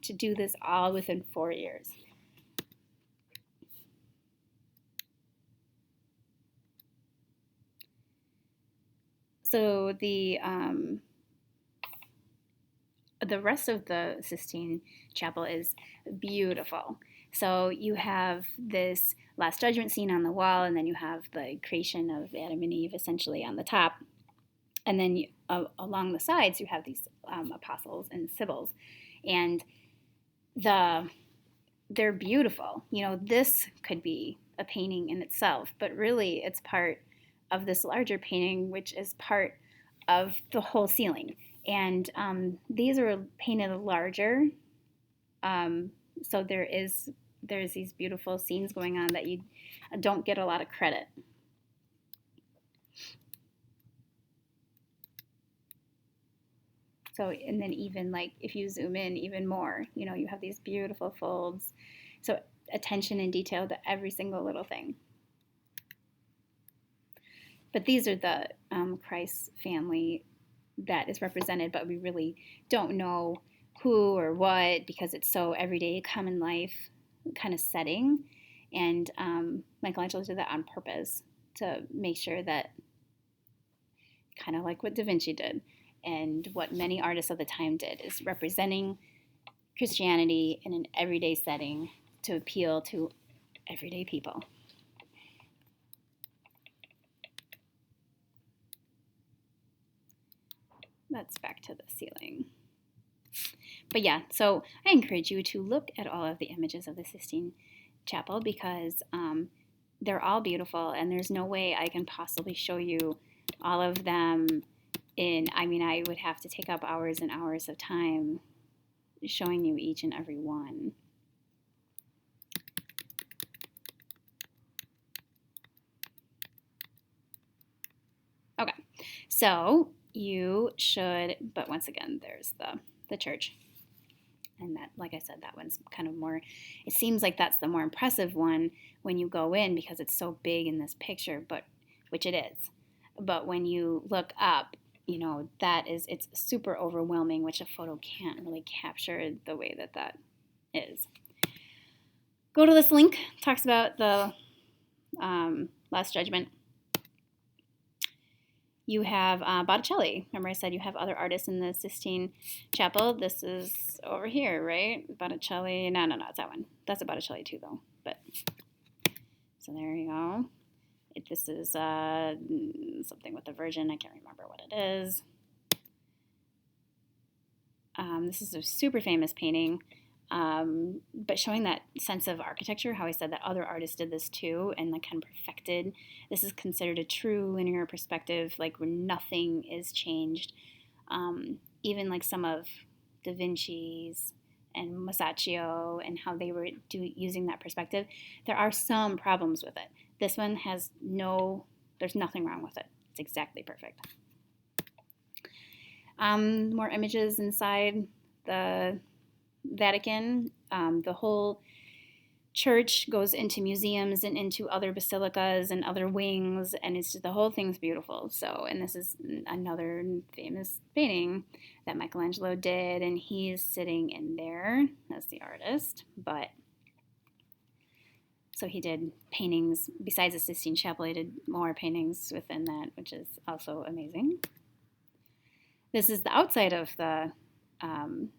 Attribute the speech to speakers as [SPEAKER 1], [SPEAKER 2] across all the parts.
[SPEAKER 1] to do this all within 4 years. So the rest of the Sistine Chapel is beautiful. So you have this Last Judgment scene on the wall, and then you have the creation of Adam and Eve essentially on the top. And then along the sides, you have these apostles and sibyls. And they're beautiful. This could be a painting in itself, but really it's part of this larger painting, which is part of the whole ceiling. And these are painted larger, so there's these beautiful scenes going on that you don't get a lot of credit. So, and then even like if you zoom in even more, you have these beautiful folds. So attention and detail to every single little thing. But these are the Christ family that is represented, but we really don't know who or what because it's so everyday, common life kind of setting. And Michelangelo did that on purpose to make sure that, kind of like what Da Vinci did and what many artists of the time did, is representing Christianity in an everyday setting to appeal to everyday people. That's back to the ceiling. But yeah, so I encourage you to look at all of the images of the Sistine Chapel because they're all beautiful, and there's no way I can possibly show you all of them I would have to take up hours and hours of time showing you each and every one. Okay, so you should, but once again, there's the church. And that, like I said, that one's kind of more, it seems like that's the more impressive one when you go in because it's so big in this picture, which it is. But when you look up, it's super overwhelming, which a photo can't really capture the way that is. Go to this link, talks about the Last Judgment. You have Botticelli. Remember I said you have other artists in the Sistine Chapel. This is over here, right? Botticelli. No, it's that one. That's a Botticelli too, though. But so there you go. This is something with the Virgin. I can't remember what it is. This is a super famous painting, but showing that sense of architecture, how I said that other artists did this too and like kind of perfected. This is considered a true linear perspective, like where nothing is changed. Even like some of Da Vinci's and Masaccio and how they were using that perspective, there are some problems with it. This one there's nothing wrong with it. It's exactly perfect. More images inside the Vatican. The whole church goes into museums and into other basilicas and other wings, and the whole thing's beautiful. So, and this is another famous painting that Michelangelo did, and he's sitting in there as the artist, but so he did paintings besides the Sistine Chapel. He did more paintings within that, which is also amazing. This is the outside of the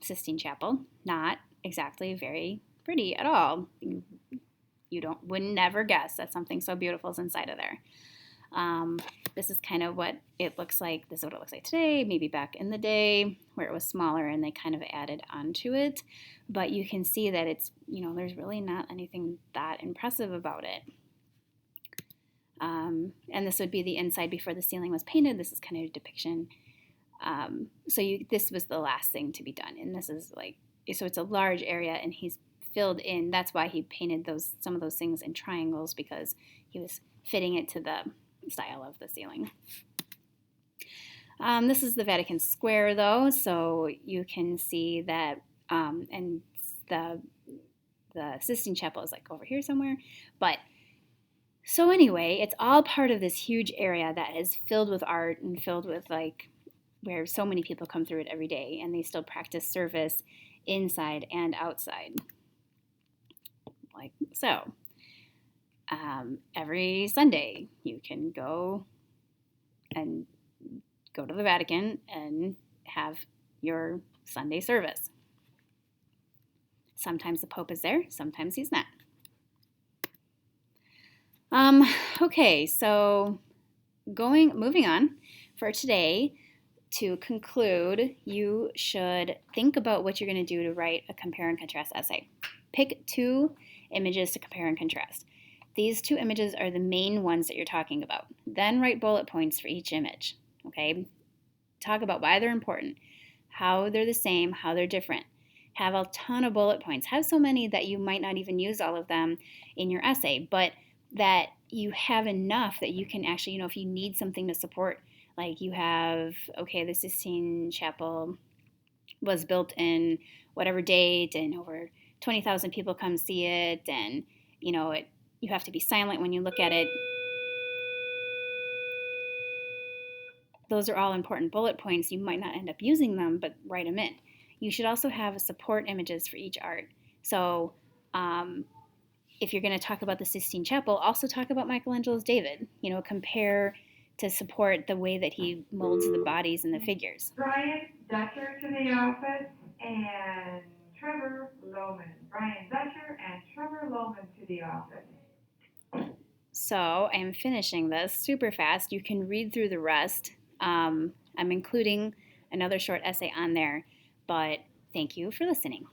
[SPEAKER 1] Sistine Chapel. Not exactly very pretty at all. You wouldn't never guess that something so beautiful is inside of there. This is kind of what it looks like. This is what it looks like today, maybe back in the day where it was smaller and they kind of added onto it. But you can see that it's, there's really not anything that impressive about it. And this would be the inside before the ceiling was painted. This is kind of a depiction. This was the last thing to be done. And this is so it's a large area and he's filled in. That's why he painted some of those things in triangles, because he was fitting it to the style of the ceiling. This is the Vatican Square, though, so you can see that, and the Sistine Chapel is over here somewhere. But so anyway, it's all part of this huge area that is filled with art and filled with where so many people come through it every day, and they still practice service inside and outside, like so. Every Sunday, you can go to the Vatican and have your Sunday service. Sometimes the Pope is there, sometimes he's not. Okay, so moving on for today. To conclude, you should think about what you're going to do to write a compare and contrast essay. Pick 2 images to compare and contrast. These 2 images are the main ones that you're talking about. Then write bullet points for each image, okay? Talk about why they're important, how they're the same, how they're different. Have a ton of bullet points. Have so many that you might not even use all of them in your essay, but that you have enough that you can actually, if you need something to support, like you have, okay, the Sistine Chapel was built in whatever date and over 20,000 people come see it, and you have to be silent when you look at it. Those are all important bullet points. You might not end up using them, but write them in. You should also have support images for each art. So if you're going to talk about the Sistine Chapel, also talk about Michelangelo's David. Compare to support the way that he molds the bodies and the figures.
[SPEAKER 2] Brian Dutcher to the office and Trevor Lohman. Brian Dutcher and Trevor Lohman to the office.
[SPEAKER 1] So I am finishing this super fast. You can read through the rest. I'm including another short essay on there, but thank you for listening.